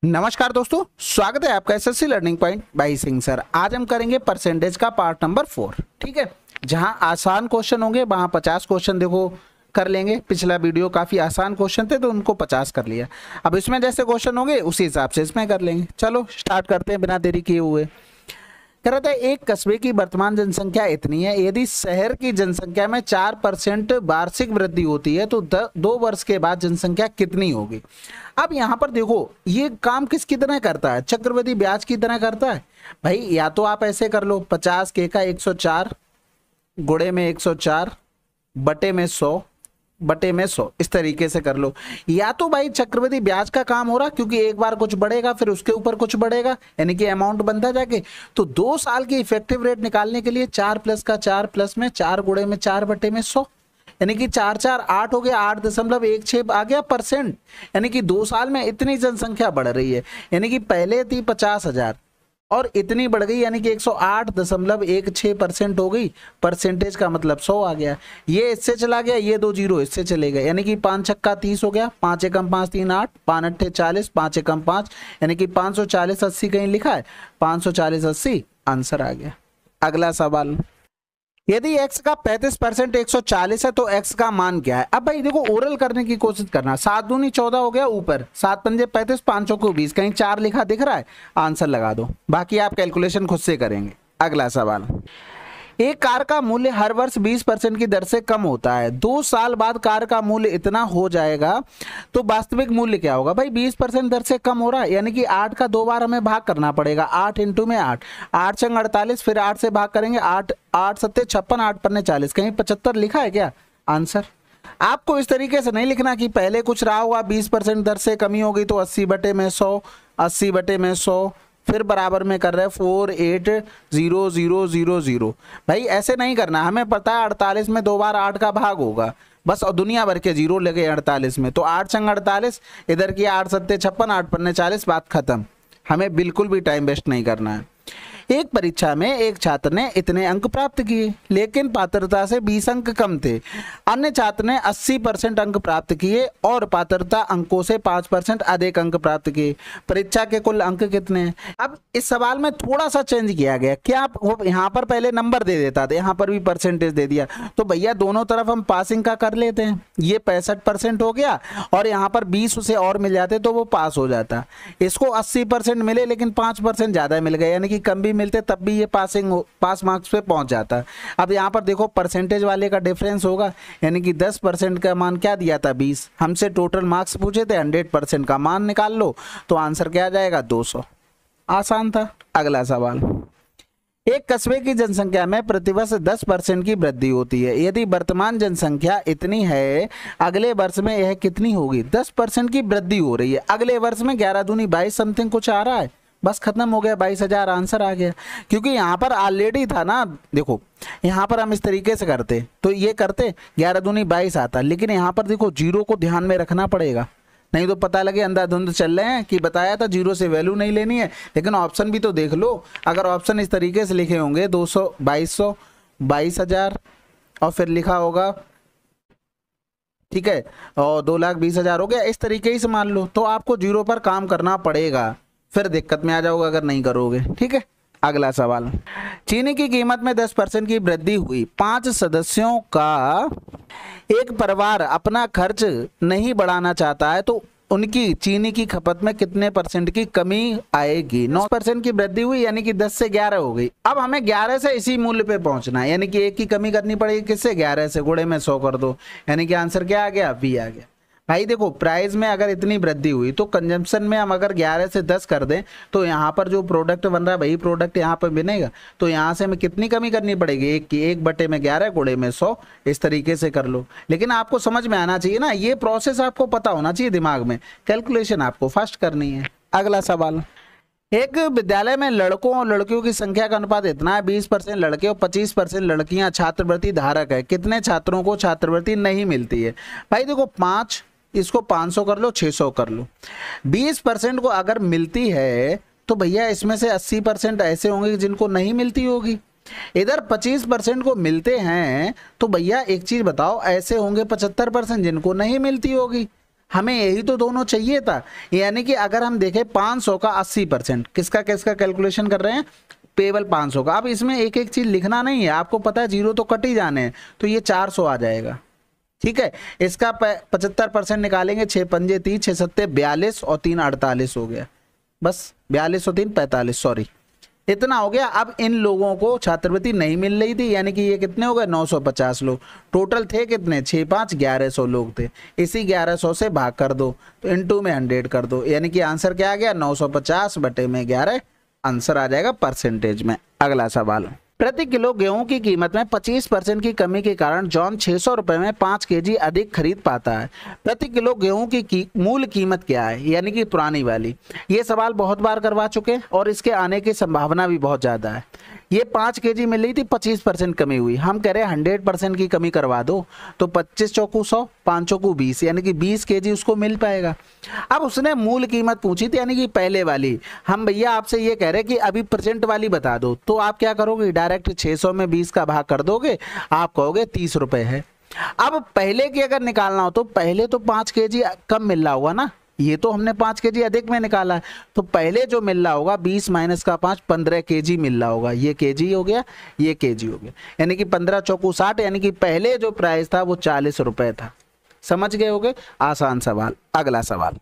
नमस्कार दोस्तों, स्वागत है आपका SSC learning point by Singh sir. आज हम करेंगे परसेंटेज का पार्ट नंबर 4। ठीक है, जहां आसान क्वेश्चन होंगे वहां 50 क्वेश्चन देखो कर लेंगे। पिछला वीडियो काफी आसान क्वेश्चन थे तो उनको 50 कर लिया। अब इसमें जैसे क्वेश्चन होंगे उसी हिसाब से इसमें कर लेंगे। चलो स्टार्ट करते हैं बिना देरी किए हुए। कह रहा था एक कस्बे की वर्तमान जनसंख्या इतनी है, यदि शहर की जनसंख्या में 4% वार्षिक वृद्धि होती है तो 2 वर्ष के बाद जनसंख्या कितनी होगी। अब यहाँ पर देखो ये काम किसकी तरह करता है, चक्रवृद्धि ब्याज की तरह करता है। भाई या तो आप ऐसे कर लो 50 के का 104 गुणे में 104 बटे में 100 बटे में 100, इस तरीके से कर लो। या तो भाई चक्रवृद्धि ब्याज का काम हो रहा, क्योंकि एक बार कुछ बढ़ेगा फिर उसके ऊपर कुछ बढ़ेगा, यानी कि अमाउंट बनता जाके। तो 2 साल की इफेक्टिव रेट निकालने के लिए 4 प्लस का 4 प्लस में 4 गुणे में 4 बटे में 100, यानी कि 4 4 8 हो गया, 8.16 आ गया परसेंट। यानी कि 2 साल में इतनी जनसंख्या बढ़ रही है, यानी कि पहले थी 50,000 और इतनी बढ़ गई, यानी कि 108.16% हो गई। परसेंटेज का मतलब 100 आ गया। ये इससे चला गया, ये 2 जीरो इससे चले गए, यानी कि 5 छक्का 30 हो गया, 5 एकम 5 3 8, 5 अट्ठे 40, 5 एकम 5, यानी कि 540 80 कहीं लिखा है, 540 80 आंसर आ गया। अगला सवाल, यदि x का 35% 140 है तो x का मान क्या है। अब भाई देखो ओरल करने की कोशिश करना। 7 दूनी 14 हो गया, ऊपर 7 पंजे 35, 5 चौको 20, कहीं 4 लिखा दिख रहा है, आंसर लगा दो। बाकी आप कैलकुलेशन खुद से करेंगे। अगला सवाल, एक कार का मूल्य हर वर्ष 20% की दर से कम होता है, 2 साल बाद कार का मूल्य इतना हो जाएगा तो वास्तविक मूल्य क्या होगा। भाई 20% दर से कम हो रहा है, यानी कि 8 का 2 बार हमें भाग करना पड़ेगा। 8 इंटू में 8, 8 छंग 48, फिर 8 से भाग करेंगे, 8 8 सत्ते 56, 8 पन्ने 40, कहीं 75 लिखा है क्या आंसर। आपको इस तरीके से नहीं लिखना कि पहले कुछ रहा हुआ 20% दर से कमी होगी तो 80 बटे में 100, 80 बटे में 100, फिर बराबर में कर रहे हैं 48000। भाई ऐसे नहीं करना, हमें पता है 48 में 2 बार 8 का भाग होगा बस, और दुनिया भर के जीरो लगे 48 में, तो 8 छंग 48, इधर की 8 सत्ते 56, 8 पन्ने 40, बात खत्म। हमें बिल्कुल भी टाइम वेस्ट नहीं करना है। एक परीक्षा में एक छात्र ने इतने अंक प्राप्त किए, लेकिन पात्रता से 20 अंक कम थे। अन्य छात्र ने 80% अंक प्राप्त किए और पात्रता अंकों से 5% अधिक अंक प्राप्त किए। परीक्षा के कुल अंक कितने हैं। अब इस सवाल में थोड़ा सा चेंज किया गया। क्या यहाँ पर पहले नंबर दे देता था, यहाँ पर भी परसेंटेज दे दिया, तो भैया दोनों तरफ हम पासिंग का कर लेते हैं। ये 65% हो गया और यहाँ पर 20 उसे और मिल जाते तो वो पास हो जाता। इसको 80% मिले लेकिन 5% ज्यादा मिल गए, यानी कि कम भी मिलते तब भी ये पास मार्क्स पे पहुंच जाता। अब यहाँ पर देखो परसेंटेज वाले का डिफरेंस होगा, यानी कि 10% का मान क्या दिया था 20, हमसे टोटल मार्क्स पूछे थे, 100% का मान निकाल लो तो आंसर क्या आ जाएगा 200। आसान था। अगला सवाल, एक कस्बे की जनसंख्या में प्रतिवर्ष 10% की वृद्धि होती है, यदि वर्तमान जनसंख्या इतनी है अगले वर्ष में यह कितनी होगी। 10% की वृद्धि हो रही है, अगले वर्ष में 11 दूनी 22 समथिंग कुछ आ रहा है, बस खत्म हो गया, 22,000 आंसर आ गया। क्योंकि यहाँ पर ऑलरेडी था ना, देखो यहाँ पर हम इस तरीके से करते तो ये करते 11 दूनी 22 आता, लेकिन यहाँ पर देखो जीरो को ध्यान में रखना पड़ेगा, नहीं तो पता लगे अंधाधुंध चल रहे हैं कि बताया था जीरो से वैल्यू नहीं लेनी है। लेकिन ऑप्शन भी तो देख लो, अगर ऑप्शन इस तरीके से लिखे होंगे 200 2200 22,000 और फिर लिखा होगा, ठीक है, और 2,20,000 हो गया, इस तरीके से मान लो, तो आपको जीरो पर काम करना पड़ेगा, फिर दिक्कत में आ जाओगे अगर नहीं करोगे। ठीक है। अगला सवाल, चीनी की कीमत में 10% की वृद्धि हुई, 5 सदस्यों का एक परिवार अपना खर्च नहीं बढ़ाना चाहता है तो उनकी चीनी की खपत में कितने % की कमी आएगी। 9% की वृद्धि हुई, यानी कि 10 से 11 हो गई। अब हमें 11 से इसी मूल्य पे पहुंचना है, यानी कि 1 की कमी करनी पड़ेगी, किससे 11 से, गुणे में 100 कर दो, यानी कि आंसर क्या आ गया बी आ गया। भाई देखो प्राइस में अगर इतनी वृद्धि हुई तो कंजम्पशन में हम अगर 11 से 10 कर दें तो यहाँ पर जो प्रोडक्ट बन रहा है वही प्रोडक्ट यहाँ पर बनेगा, तो यहाँ से हमें कितनी कमी करनी पड़ेगी, 1 की, 1 बटे में 11 गुणे में 100, इस तरीके से कर लो। लेकिन आपको समझ में आना चाहिए ना, ये प्रोसेस आपको पता होना चाहिए, दिमाग में कैलकुलेशन आपको फास्ट करनी है। अगला सवाल, एक विद्यालय में लड़कों और लड़कियों की संख्या का अनुपात इतना है, 20% लड़के और 25% लड़कियां छात्रवृत्ति धारक है, कितने छात्रों को छात्रवृत्ति नहीं मिलती है। भाई देखो 5, इसको 500 कर लो, 600 कर लो। 20% को अगर मिलती है तो भैया इसमें से 80% ऐसे होंगे जिनको नहीं मिलती होगी, इधर 25% को मिलते हैं तो भैया एक चीज बताओ, ऐसे होंगे 75% जिनको नहीं मिलती होगी। हमें यही तो दोनों चाहिए था। यानी कि अगर हम देखें 500 का 80%, किसका किसका कैलकुलेशन कर रहे हैं, पेबल 500 का। अब इसमें एक एक चीज लिखना नहीं है, आपको पता है जीरो तो कट ही जाने हैं, तो ये 400 आ जाएगा। ठीक है, इसका 75% निकालेंगे, 6 पंजे 30, 6 सत्ते 42 और 3 48 हो गया। बस 42 और 3 45, सॉरी इतना हो गया। अब इन लोगों को छात्रवृत्ति नहीं मिल रही थी, यानी कि ये कितने हो गए 950 लोग। टोटल थे कितने, 6 5 1100 लोग थे। इसी 1100 से भाग कर दो तो इनटू में 100 कर दो, यानी कि आंसर क्या आ गया 950 बटे में 11, आंसर आ जाएगा परसेंटेज में। अगला सवाल, प्रति किलो गेहूं की कीमत में 25% की कमी के कारण जॉन 600 रुपए में 5 केजी अधिक खरीद पाता है। प्रति किलो गेहूं की मूल कीमत क्या है, यानी कि पुरानी वाली। ये सवाल बहुत बार करवा चुके और इसके आने की संभावना भी बहुत ज्यादा है। ये 5 केजी मिल रही थी, 25% कमी हुई, हम कह रहे हैं 100% की कमी करवा दो, तो 25 चौकू 100, 5 चौकू 20, यानी कि 20 केजी उसको मिल पाएगा। अब उसने मूल कीमत पूछी थी, यानी कि पहले वाली। हम भैया आपसे ये कह रहे हैं कि अभी प्रेजेंट वाली बता दो, तो आप क्या करोगे, डायरेक्ट 600 में 20 का भाग कर दोगे, आप कहोगे 30 रुपए है। अब पहले की अगर निकालना हो तो पहले तो 5 केजी कम मिल रहा होगा ना, ये तो हमने 5 केजी अधिक में निकाला है, तो पहले जो मिल रहा होगा 20 माइनस का 5 15 केजी मिल रहा होगा। ये केजी हो गया, ये केजी हो गया, यानी कि 15 चौकू 60, यानी कि पहले जो प्राइस था वो 40 रुपए था। समझ गए होगे, आसान सवाल। अगला सवाल,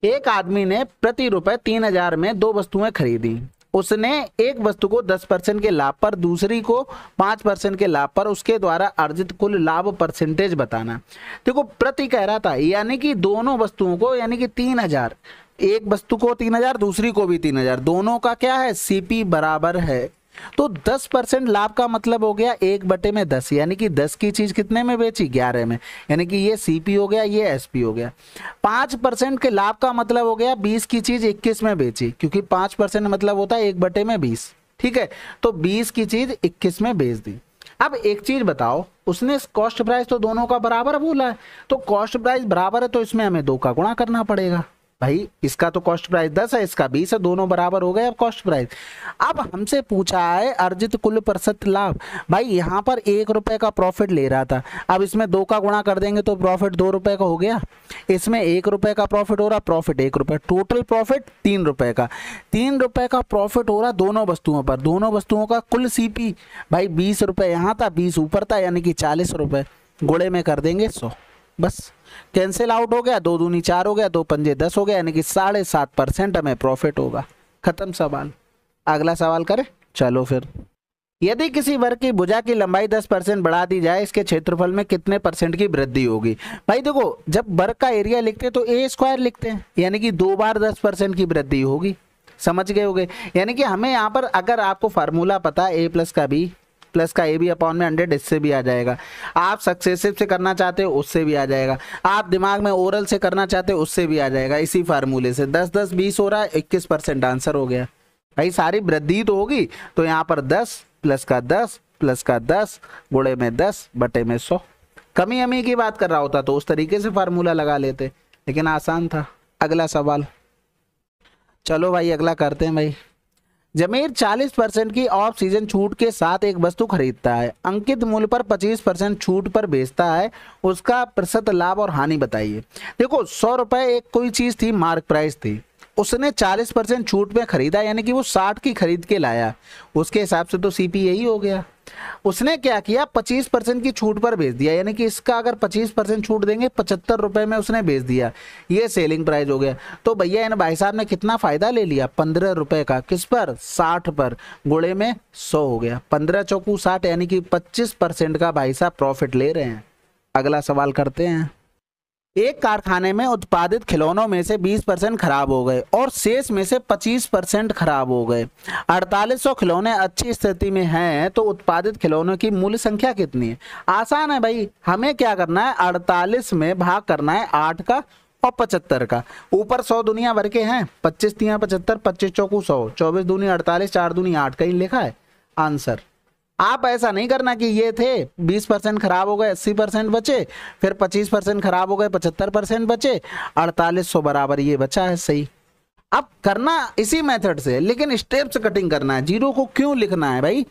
एक आदमी ने प्रति रुपए 3000 में 2 वस्तुएं खरीदी। उसने एक वस्तु को 10% के लाभ पर, दूसरी को 5% के लाभ पर, उसके द्वारा अर्जित कुल लाभ परसेंटेज बताना। देखो प्रति कह रहा था, यानी कि दोनों वस्तुओं को, यानी कि 3000, एक वस्तु को 3000, दूसरी को भी 3000, दोनों का क्या है, सीपी बराबर है। तो 10% लाभ का मतलब हो गया 1/10, यानी कि 10 की चीज कितने में बेची, 11 में, यानी कि ये सीपी हो गया, ये एसपी हो गया। 5% के लाभ का मतलब हो गया 20 की चीज 21 में बेची, क्योंकि 5% मतलब होता है 1/20। ठीक है, तो 20 की चीज 21 में बेच दी। अब एक चीज बताओ, उसने कॉस्ट प्राइस तो दोनों का बराबर बोला है, तो कॉस्ट प्राइस बराबर है तो इसमें हमें 2 का गुणा करना पड़ेगा। भाई इसका तो कॉस्ट प्राइस 10 है, इसका 20 है, दोनों बराबर हो गए अब कॉस्ट प्राइस। अब हमसे पूछा है अर्जित कुल प्रतिशत लाभ। भाई यहाँ पर 1 रुपए का प्रॉफिट ले रहा था, अब इसमें 2 का गुणा कर देंगे तो प्रॉफिट 2 रुपए का हो गया। इसमें 1 रुपए का प्रॉफिट हो रहा, प्रॉफिट 1 रुपए, टोटल प्रॉफिट 3 रुपए का। 3 रुपए का प्रॉफिट हो रहा दोनों वस्तुओं पर, दोनों वस्तुओं का कुल सीपी भाई 20 रुपए यहाँ था, 20 ऊपर था, यानी कि 40 रुपए, गुणे में कर देंगे 100, बस कैंसिल आउट हो गया, 2 दूनी 4 हो गया, 2 पंजे 10 हो गया, यानी कि 7.5% हमें प्रॉफिट होगा। खत्म सवाल। अगला सवाल करें, चलो फिर। यदि किसी वर्ग की भुजा की लंबाई 10% बढ़ा दी जाए, इसके क्षेत्रफल में कितने % की वृद्धि होगी। भाई देखो, जब वर्ग का एरिया लिखते हैं तो ए स्क्वायर लिखते हैं, यानी कि 2 बार 10% की वृद्धि होगी। समझ गए होगे, यानी कि हमें यहाँ पर अगर आपको फार्मूला पता है a प्लस का b प्लस का AB अपॉन में 100, इससे भी आ जाएगा। आप सक्सेसिव से करना चाहते हो उससे भी आ जाएगा, आप दिमाग में ओरल से करना चाहते हो उससे भी आ जाएगा। इसी फार्मूले से 10 10 20 हो रहा है, 21% आंसर हो गया। भाई सारी वृद्धि तो होगी, तो यहाँ पर 10 प्लस का 10 प्लस का 10 गुणे में 10 बटे में 100। कमी अमी की बात कर रहा होता तो उस तरीके से फार्मूला लगा लेते, लेकिन आसान था। अगला सवाल, चलो भाई अगला करते हैं। भाई जमीर 40% की ऑफ सीजन छूट के साथ एक वस्तु खरीदता है, अंकित मूल्य पर 25% छूट पर बेचता है, उसका प्रतिशत लाभ और हानि बताइए। देखो 100 रुपए एक कोई चीज थी, मार्क प्राइस थी, उसने 40% छूट में खरीदा, यानी कि वो 60 की खरीद के लाया, उसके हिसाब से तो सीपी यही हो गया। उसने क्या किया, 25% की छूट पर बेच दिया, यानी कि इसका अगर 25% छूट देंगे 75 रुपए में उसने बेच दिया, ये सेलिंग प्राइस हो गया। तो भैया इन भाई साहब ने कितना फायदा ले लिया, 15 रुपए का, किस पर, 60 पर, गुणे में 100 हो गया, 15 चौकू 60, यानी कि 25% का भाई साहब प्रॉफिट ले रहे हैं। अगला सवाल करते हैं। एक कारखाने में उत्पादित खिलौनों में से 20% खराब हो गए और शेष में से 25% खराब हो गए। 4800 खिलौने अच्छी स्थिति में हैं, तो उत्पादित खिलौनों की मूल संख्या कितनी है। आसान है भाई, हमें क्या करना है, 48 में भाग करना है 8 का और 75 का। ऊपर 100 दुनिया भर के हैं, 25 तिया 75, 25 चौकू 100, 24 दूनी 48, 4 दूनी 8, कहीं लिखा है आंसर। आप ऐसा नहीं करना कि ये थे 20% खराब हो गए 80% बचे, फिर 25% खराब हो गए 75% बचे, 4800 बराबर ये बचा है सही। अब करना इसी मेथड से, लेकिन स्टेप्स कटिंग करना है। जीरो को क्यों लिखना है भाई,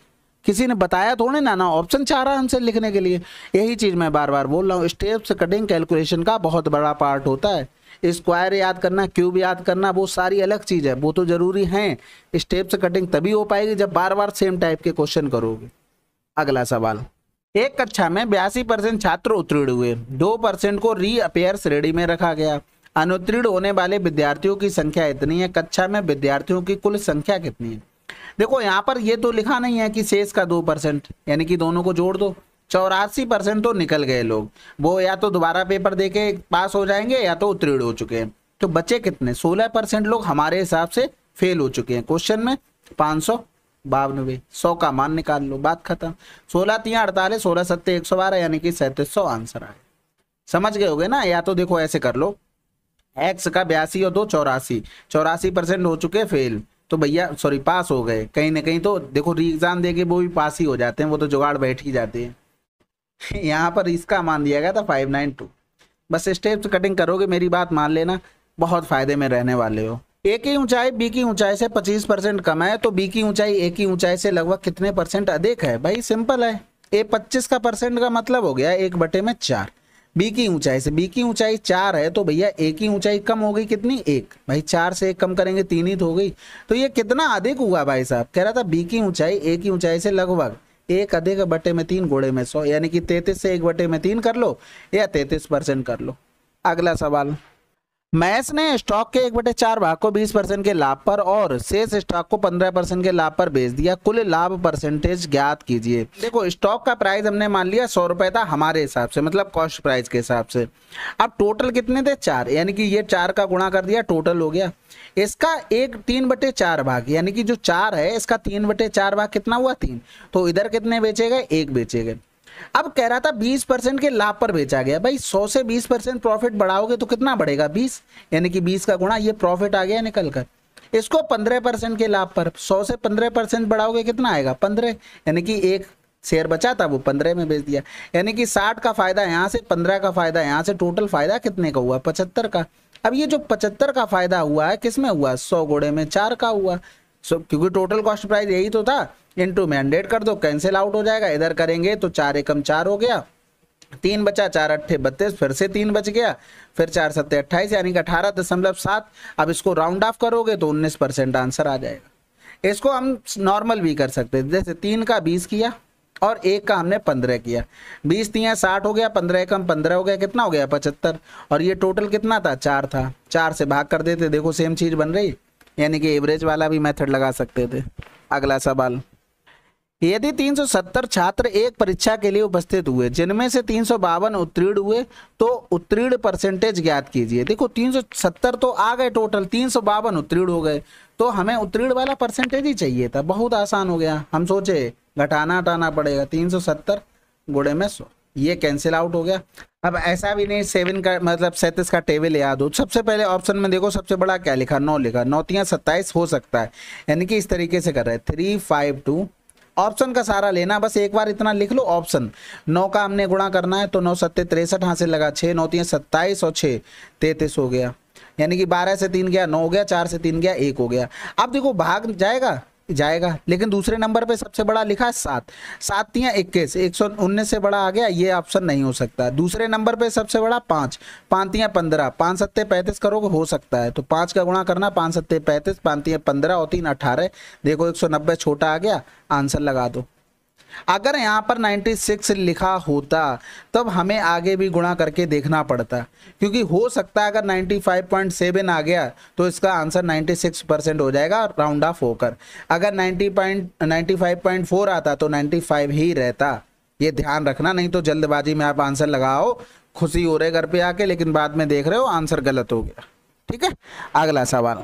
किसी ने बताया थोड़े ना, ऑप्शन चाह रहा है हमसे लिखने के लिए। यही चीज़ मैं बार बार बोल रहा हूँ, स्टेप्स कटिंग कैलकुलेशन का बहुत बड़ा पार्ट होता है। स्क्वायर याद करना, क्यूब याद करना, वो सारी अलग चीज़ है, वो तो जरूरी है। स्टेप्स कटिंग तभी हो पाएगी जब बार बार सेम टाइप के क्वेश्चन करोगे। अगला सवाल, एक कक्षा में 82% छात्र उत्तीर्ण हुए, 2% को रीअपेयर श्रेणी में रखा गया। अनुत्तीर्ण होने वाले विद्यार्थियों की संख्या इतनी है, कक्षा में विद्यार्थियों की कुल संख्या कितनी है? देखो यहाँ पर ये तो लिखा नहीं है कि शेष का 2%, यानी कि दोनों को जोड़ दो। 84% तो निकल गए लोग, वो या तो दोबारा पेपर देके पास हो जाएंगे या तो उत्तीर्ण हो चुके हैं। तो बचे कितने? 16% लोग हमारे हिसाब से फेल हो चुके हैं। क्वेश्चन में 592, 100 का मान निकाल लो, बात खत्म। 16 3 48, 16 7 112, यानी कि 3700 आंसर आए। समझ गए होगे ना? या तो देखो ऐसे कर लो, एक्स का 82 और 2 84, 84% हो चुके फेल, तो भैया सॉरी पास हो गए। कहीं ना कहीं तो देखो री एग्जाम देके वो भी पास ही हो जाते हैं, वो तो जुगाड़ बैठ ही जाते हैं। यहाँ पर इसका मान दिया गया था 592। बस स्टेप्स कटिंग करोगे, मेरी बात मान लेना, बहुत फायदे में रहने वाले हो। ए की ऊंचाई बी की ऊंचाई से 25% कम है, तो बी की ऊंचाई ए की ऊंचाई से लगभग कितने परसेंट अधिक है? भाई सिंपल है, ए 25 का परसेंट का मतलब हो गया 1/4। बी की ऊंचाई से, बी की ऊंचाई 4 है, तो भैया ए की ऊंचाई कम हो गई कितनी? 1। भाई 4 से 1 कम करेंगे 3 ही तो हो गई। तो ये कितना अधिक हुआ भाई साहब? कह रहा था बी की ऊंचाई ए की ऊंचाई से लगभग 1 अधिक बटे में 3 गुणे में 100, यानी कि 33 से 1/3 कर लो या 33% कर लो। अगला सवाल, मैस ने स्टॉक के 1/4 भाग को 20% के लाभ पर और शेष स्टॉक को 15% के लाभ पर बेच दिया, कुल लाभ परसेंटेज ज्ञात कीजिए। देखो स्टॉक का प्राइस हमने मान लिया 100 रुपए था हमारे हिसाब से, मतलब कॉस्ट प्राइस के हिसाब से। अब टोटल कितने थे? 4, यानी कि ये 4 का गुणा कर दिया, टोटल हो गया। इसका 3/4 भाग, यानी कि जो 4 है इसका 3/4 भाग कितना हुआ? 3। तो इधर कितने बेचे गए? 1 बेचे गए। अब कह रहा था 20% के लाभ पर बेचा गया। भाई 100 से 20% प्रॉफिट बढ़ाओगे तो कितना बढ़ेगा? 20, यानी कि 20 का गुणा, ये प्रॉफिट आ गया निकल कर। इसको 15% के लाभ पर 100 से 15% बढ़ाओगे कितना आएगा? 15, यानी कि 1 शेयर बचा था वो 15 में बेच दिया, यानी कि 60 का फायदा यहाँ से, 15 का फायदा यहाँ से, टोटल फायदा कितने का हुआ? 75 का। अब ये जो 75 का फायदा हुआ है किस में हुआ? 100 गुणे में 4 का हुआ। क्योंकि टोटल कॉस्ट प्राइस यही तो था, इनटू में 100 कर दो, कैंसिल आउट हो जाएगा। इधर करेंगे तो 4 एकम 4 हो गया, 3 बचा, 4 अट्ठे 32, फिर से 3 बच गया, फिर 4 सत्ते 28, यानी कि 18.7। अब इसको राउंड ऑफ करोगे तो 19% आंसर आ जाएगा। इसको हम नॉर्मल भी कर सकते हैं, जैसे 3 का 20 किया और 1 का हमने 15 किया। 20 3 60 हो गया, 15 एकम 15 हो गया, कितना हो गया? 75। और ये टोटल कितना था? 4 था, 4 से भाग कर देते, देखो सेम चीज बन रही, यानी कि एवरेज वाला भी मेथड लगा सकते थे। अगला सवाल, यदि 370 छात्र एक परीक्षा के लिए उपस्थित हुए, जिनमें से 352 उत्तीर्ण हुए, तो उत्तीर्ण परसेंटेज ज्ञात कीजिए। देखो 370 तो आ गए टोटल, 352 उत्तीर्ण हो गए, तो हमें उत्तीर्ण वाला परसेंटेज ही चाहिए था। बहुत आसान हो गया, हम सोचे घटाना हटाना पड़ेगा, 370 गुणे में 100, ये कैंसिल आउट हो गया। अब ऐसा भी नहीं 7 का मतलब 37 का टेबल याद हो। सबसे पहले ऑप्शन में देखो सबसे बड़ा क्या लिखा? 9 लिखा, 9 3 27 हो सकता है, यानी कि इस तरीके से कर रहे हैं 352। ऑप्शन का सारा लेना, बस एक बार इतना लिख लो ऑप्शन। 9 का हमने गुणा करना है, तो 9 7 63 हासिल लगा, 6 9 3 27 और 6 33 हो गया, यानी कि 12 से 3 गया 9 हो गया, 4 से 3 गया 1 हो गया। अब देखो भाग जाएगा जाएगा, लेकिन दूसरे नंबर पे सबसे बड़ा लिखा है 7, 7 3 21, 119 से बड़ा आ गया, ये ऑप्शन नहीं हो सकता। दूसरे नंबर पे सबसे बड़ा 5, 5 3 15, 5 7 35 करोगे हो सकता है, तो 5 का गुणा करना, 5 7 35, 5 3 15 और 3 18, देखो 190 छोटा आ गया, आंसर लगा दो। अगर यहाँ पर 96 लिखा होता तब हमें आगे भी गुणा करके देखना पड़ता, क्योंकि हो सकता है अगर 95.7 आ गया तो इसका आंसर 96% हो जाएगा राउंड ऑफ होकर। अगर 95.4 आता तो 95 ही रहता, ये ध्यान रखना, नहीं तो जल्दबाजी में आप आंसर लगाओ, खुशी हो रहे घर पे आके, लेकिन बाद में देख रहे हो आंसर गलत हो गया। ठीक है, अगला सवाल,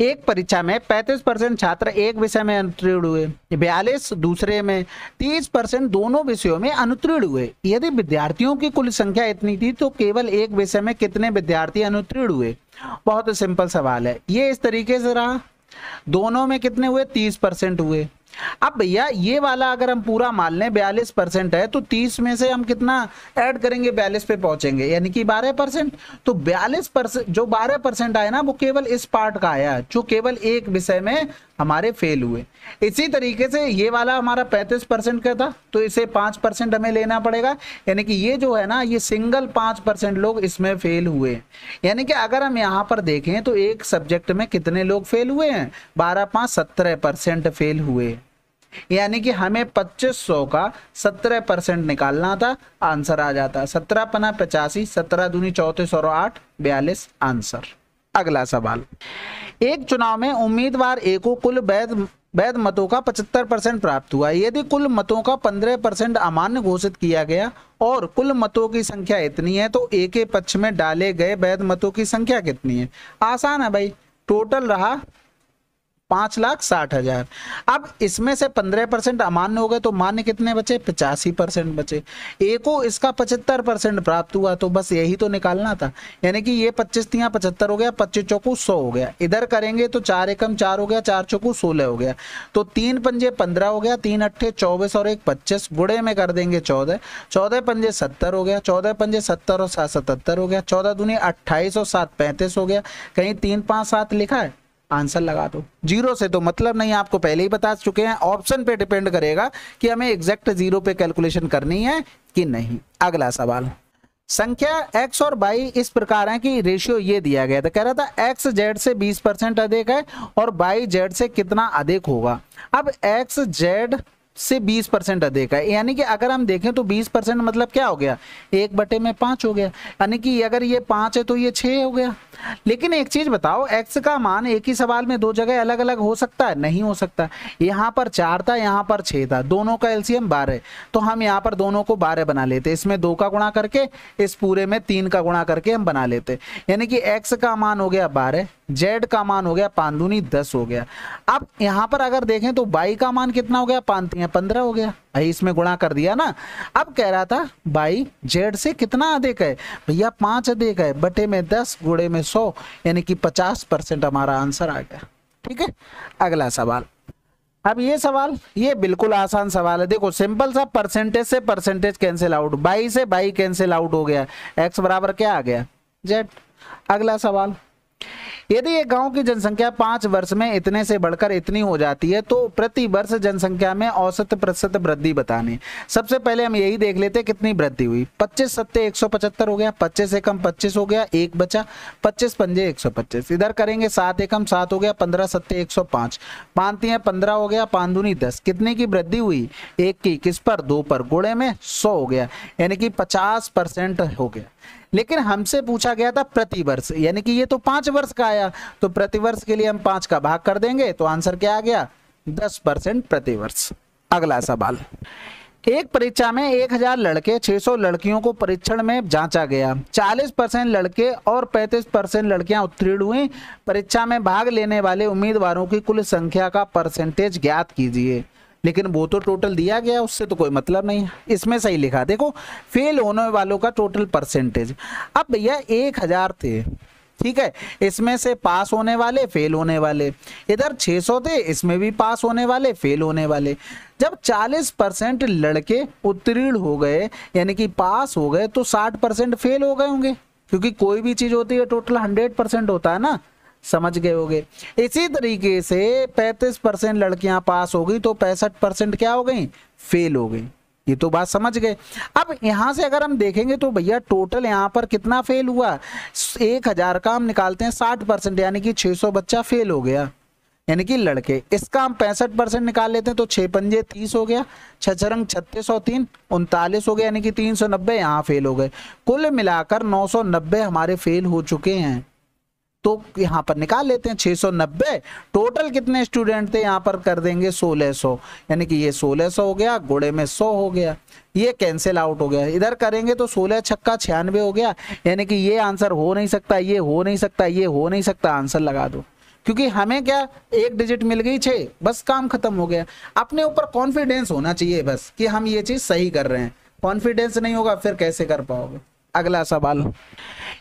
एक परीक्षा में 35% छात्र एक विषय में अनुत्तीर्ण हुए, 42 दूसरे में, 30% दोनों विषयों में अनुत्तीर्ण हुए। यदि विद्यार्थियों की कुल संख्या इतनी थी तो केवल एक विषय में कितने विद्यार्थी अनुत्तीर्ण हुए? बहुत सिंपल सवाल है, ये इस तरीके से रहा, दोनों में कितने हुए? 30% हुए। अब भैया ये वाला अगर हम पूरा मान लें 42% है, तो 30 में से हम कितना ऐड करेंगे? 42 पे पहुंचेंगे, यानी कि 12%। तो 42% जो 12% आया ना, वो केवल इस पार्ट का आया जो केवल एक विषय में हमारे फेल हुए। इसी तरीके से ये वाला हमारा 35% का था, तो इसे 5% हमें लेना पड़ेगा, यानी कि ये जो है ना, ये सिंगल 5% लोग इसमें फेल हुए। यानी कि अगर हम यहाँ पर देखें तो एक सब्जेक्ट में कितने लोग फेल हुए हैं, 12 5 17% फेल हुए। यानी कि हमें 2500 का 17% निकालना था, आंसर आ जाता। 17 पना 85, 17 दूनी 34 और 8 42 आंसर। अगला सवाल, एक चुनाव में उम्मीदवार ए को कुल वैध मतों का 75% प्राप्त हुआ। यदि कुल मतों का 15% अमान्य घोषित किया गया और कुल मतों की संख्या इतनी है, तो ए के पक्ष में डाले गए वैध मतों की संख्या कितनी है। आसान है भाई, टोटल रहा 5,60,000। अब इसमें से 15% अमान्य हो गए, तो मान्य कितने बचे, 85% बचे। ए को इसका 75% प्राप्त हुआ, तो बस यही तो निकालना था। यानी कि ये 25 तिया 75 हो गया, 25 चौकू 100 हो गया। इधर करेंगे तो 4 एकम 4 हो गया, 4 चौकू 16 हो गया, तो 3 पंजे 15 हो गया, 3 अट्ठे 24 और 1 25, गुड़े में कर देंगे 14, 14 पंजे 70 हो गया, 14 पंजे 70 और 7 77 हो गया, 14 दूनी 28 और 7 35 हो गया। कहीं 3 5 7 लिखा है, आंसर लगा दो। जीरो से तो मतलब नहीं, आपको पहले ही बता चुके हैं। ऑप्शन पे डिपेंड करेगा कि हमें एग्जैक्ट जीरो पे कैलकुलेशन करनी है कि नहीं। अगला सवाल, संख्या x और y इस प्रकार है कि रेशियो ये दिया गया था, कह रहा था x z से 20% अधिक है और y z से कितना अधिक होगा। अब x z से 20% अधिक है, यानी कि अगर हम देखें तो 20% मतलब क्या हो गया, 1/5 हो गया। यानी कि अगर ये 5 है तो ये 6 हो गया। लेकिन एक चीज बताओ, x का मान एक ही सवाल में दो जगह अलग अलग हो सकता है, नहीं हो सकता। यहाँ पर 4 था, यहाँ पर 6 था, दोनों का एलसीएम 12, तो हम यहाँ पर दोनों को 12 बना लेते। इसमें 2 का गुणा करके, इस पूरे में 3 का गुणा करके हम बना लेते। यानी कि x का मान हो गया 12, z का मान हो गया 5 दूनी 10 हो गया। अब यहाँ पर अगर देखें तो y का मान कितना हो गया, 5 तिया 15 हो गया, भाई इसमें गुणा कर दिया ना। अब कह रहा था y z से कितना अधिक है, भैया 5 अधिक है, बटे में 10 गुणे में 100, यानी कि 50% हमारा आंसर आ गया। ठीक है, अगला सवाल। अब ये सवाल ये बिल्कुल आसान सवाल है, देखो सिंपल सा, परसेंटेज से परसेंटेज कैंसिल आउट, बाई से बाई कैंसिल आउट हो गया, x बराबर क्या आ गया, z। अगला सवाल, यदि एक गांव की जनसंख्या 5 वर्ष में इतने से बढ़कर इतनी हो जाती है, तो प्रति वर्ष जनसंख्या में औसत प्रतिशत वृद्धि बतानी। सबसे पहले हम यही देख लेते कितनी वृद्धि हुई। 25 सत्ते 175 हो गया, 25 एकम 25 हो गया, 1 बचा, 25 पंजे 125। इधर करेंगे 7 एकम 7 हो गया, 15 सत्ते 105, 5 तिया 15 हो गया, 5 दूनी 10। कितने की वृद्धि हुई, 1 की, किस पर, 2 पर, गुणे में 100 हो गया, यानी कि 50% हो गया। लेकिन हमसे पूछा गया था प्रति वर्ष, यानी कि ये तो 5 वर्ष का आया, तो प्रति वर्ष के लिए हम 5 का भाग कर देंगे, तो आंसर क्या आ गया, 10% प्रति वर्ष। अगला सवाल, एक परीक्षा में 1000 लड़के 600 लड़कियों को परीक्षण में जांचा गया। 40% लड़के और 35% लड़कियां उत्तीर्ण हुई। परीक्षा में भाग लेने वाले उम्मीदवारों की कुल संख्या का परसेंटेज ज्ञात कीजिए। लेकिन वो तो टोटल दिया गया, उससे तो कोई मतलब नहीं है। इसमें सही लिखा, देखो फेल होने वालों का टोटल परसेंटेज। अब भैया 1000 थे, ठीक है, इसमें से पास होने वाले फेल होने वाले, इधर 600 थे, इसमें भी पास होने वाले फेल होने वाले। जब 40% लड़के उत्तीर्ण हो गए यानी कि पास हो गए, तो 60% फेल हो गए होंगे, क्योंकि कोई भी चीज होती है टोटल 100% होता है ना, समझ गए होंगे। इसी तरीके से 35% लड़कियां पास हो गई, तो 65% क्या हो गई, फेल हो गई। ये तो बात समझ गए। अब यहां से अगर हम देखेंगे तो भैया टोटल यहां पर कितना फेल हुआ, 1000 का हम निकालते हैं 60%, यानी कि 600 बच्चा फेल हो गया, यानी कि लड़के। इसका हम 65% निकाल लेते हैं, तो 6 पंजे 30 हो गया, 6 छरंग 36 और 3 39 हो गया, यानी कि 390 यहाँ फेल हो गए। कुल मिलाकर 990 हमारे फेल हो चुके हैं। तो यहाँ पर निकाल लेते हैं 690, टोटल कितने स्टूडेंट थे यहाँ पर कर देंगे 1600, यानी कि ये 1600 हो गया, गुणे में 100 हो गया, ये कैंसिल आउट हो गया। इधर करेंगे तो 16 छक्का 96 हो गया, यानी कि ये आंसर हो नहीं सकता, ये हो नहीं सकता, ये हो नहीं सकता, आंसर लगा दो। क्योंकि हमें क्या, एक डिजिट मिल गई 6, बस काम खत्म हो गया। अपने ऊपर कॉन्फिडेंस होना चाहिए बस कि हम ये चीज सही कर रहे हैं। कॉन्फिडेंस नहीं होगा फिर कैसे कर पाओगे। अगला सवाल,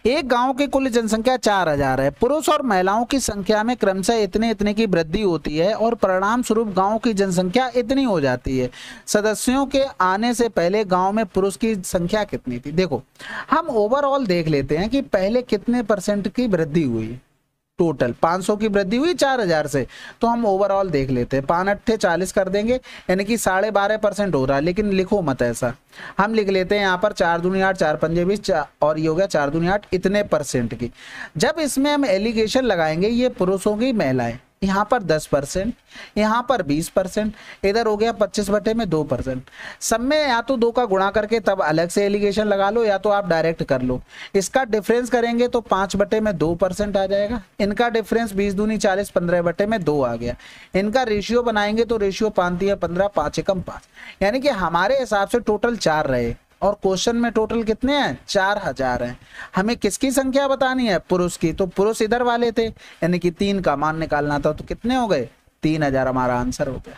एक गांव की कुल जनसंख्या 4000 है। पुरुष और महिलाओं की संख्या में क्रमशः इतने इतने की वृद्धि होती है और परिणाम स्वरूप गांव की जनसंख्या इतनी हो जाती है। सदस्यों के आने से पहले गांव में पुरुष की संख्या कितनी थी। देखो हम ओवरऑल देख लेते हैं कि पहले कितने % की वृद्धि हुई। टोटल 500 की वृद्धि हुई 4000 से, तो हम ओवरऑल देख लेते हैं। 5 अट्ठे 40 कर देंगे, यानी कि 12.5% हो रहा है, लेकिन लिखो मत ऐसा, हम लिख लेते हैं यहाँ पर 4 दूनी 8 4 पंजे 20 और ये हो गया 4 दूनी 8 इतने परसेंट की। जब इसमें हम एलिगेशन लगाएंगे, ये पुरुषों की महिलाएं, यहाँ पर 10%, यहाँ पर 20%, इधर हो गया 25/2%। सब में या तो 2 का गुणा करके तब अलग से एलिगेशन लगा लो, या तो आप डायरेक्ट कर लो। इसका डिफरेंस करेंगे तो 5/2% आ जाएगा। इनका डिफरेंस 20 दूनी 40 15/2 आ गया। इनका रेशियो बनाएंगे तो रेशियो 5 3 15 5 एकम 5, यानी कि हमारे हिसाब से टोटल 4 रहे और क्वेश्चन में टोटल कितने हैं 4000 हैं। हमें किसकी संख्या बतानी है, पुरुष की, तो पुरुष इधर वाले थे, यानी कि 3 का मान निकालना था, तो कितने हो गए 3000 हमारा आंसर हो गया।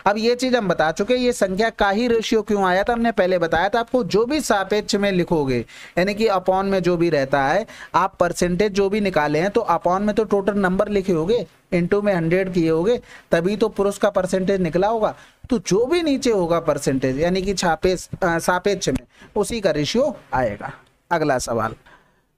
अब ये चीज हम बता चुके, ये संख्या का ही रेशियो क्यों आया था, हमने पहले बताया था आपको। जो भी सापेक्ष में लिखोगे, यानी कि अपॉन में जो भी रहता है, आप परसेंटेज जो भी निकाले हैं तो अपॉन में तो टोटल नंबर लिखे होगे, इनटू में 100 किए होगे, तभी तो पुरुष का परसेंटेज निकला होगा। तो जो भी नीचे होगा परसेंटेज, यानी कि सापेक्ष में, उसी का रेशियो आएगा। अगला सवाल,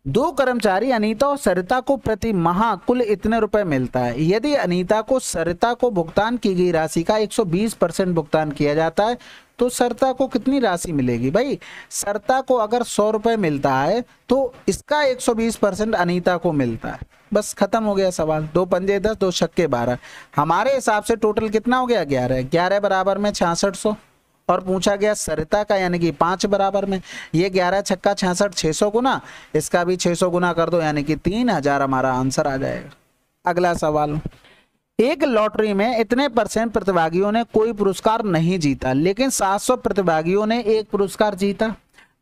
2 कर्मचारी अनीता और सरिता को प्रति माह कुल इतने रुपए मिलता है। यदि अनीता को सरिता को भुगतान की गई राशि का 120% भुगतान किया जाता है तो सरिता को कितनी राशि मिलेगी। भाई सरिता को अगर 100 रुपए मिलता है तो इसका 120% अनीता को मिलता है। बस खत्म हो गया सवाल। 2 पंजे 10 2 छक्के 12, हमारे हिसाब से टोटल कितना हो गया 11। 11 बराबर में 6600 और पूछा गया सरिता का, यानी कि 5 बराबर में। ये 11 छक्का 66 600 गुना, इसका भी 600 गुना कर दो, यानी कि 3000 हमारा आंसर आ जाएगा। अगला सवाल, एक लॉटरी में इतने % प्रतिभागियों ने कोई पुरस्कार नहीं जीता, लेकिन 700 प्रतिभागियों ने एक पुरस्कार जीता।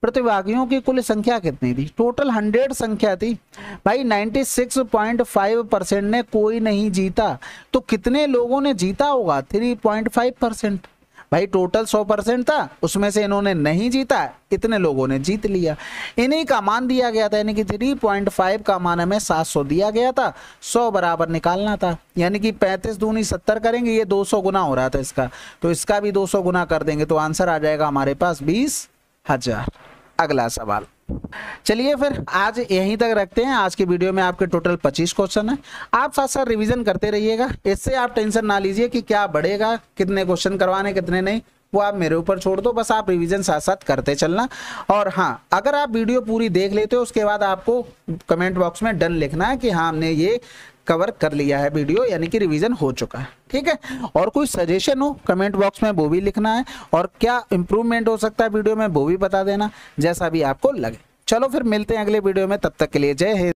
प्रतिभागियों की कुल संख्या कितनी थी, टोटल 100 संख्या थी। भाई 96.5% ने कोई नहीं जीता, तो कितने लोगों ने जीता होगा 3.5%। भाई टोटल 100% था, उसमें से इन्होंने नहीं जीता, इतने लोगों ने जीत लिया। इन्हीं का मान दिया गया था, यानी कि 3.5 का मान हमें 700 दिया गया था, 100 बराबर निकालना था, यानी कि 35 दूनी 70 करेंगे, ये 200 गुना हो रहा था इसका, तो इसका भी 200 गुना कर देंगे तो आंसर आ जाएगा हमारे पास 20,000। अगला सवाल, चलिए फिर आज यहीं तक रखते हैं। आज की वीडियो में आपके टोटल 25 क्वेश्चन है। आप साथ साथ रिवीजन करते रहिएगा, इससे आप टेंशन ना लीजिए कि क्या बढ़ेगा, कितने क्वेश्चन करवाने कितने नहीं, वो आप मेरे ऊपर छोड़ दो, बस आप रिवीजन साथ साथ करते चलना। और हाँ, अगर आप वीडियो पूरी देख लेते हो उसके बाद आपको कमेंट बॉक्स में डन लिखना है कि हाँ हमने ये कवर कर लिया है वीडियो, यानी कि रिवीजन हो चुका है। ठीक है, और कोई सजेशन हो कमेंट बॉक्स में वो भी लिखना है, और क्या इंप्रूवमेंट हो सकता है वीडियो में वो भी बता देना, जैसा भी आपको लगे। चलो फिर मिलते हैं अगले वीडियो में, तब तक के लिए जय हिंद।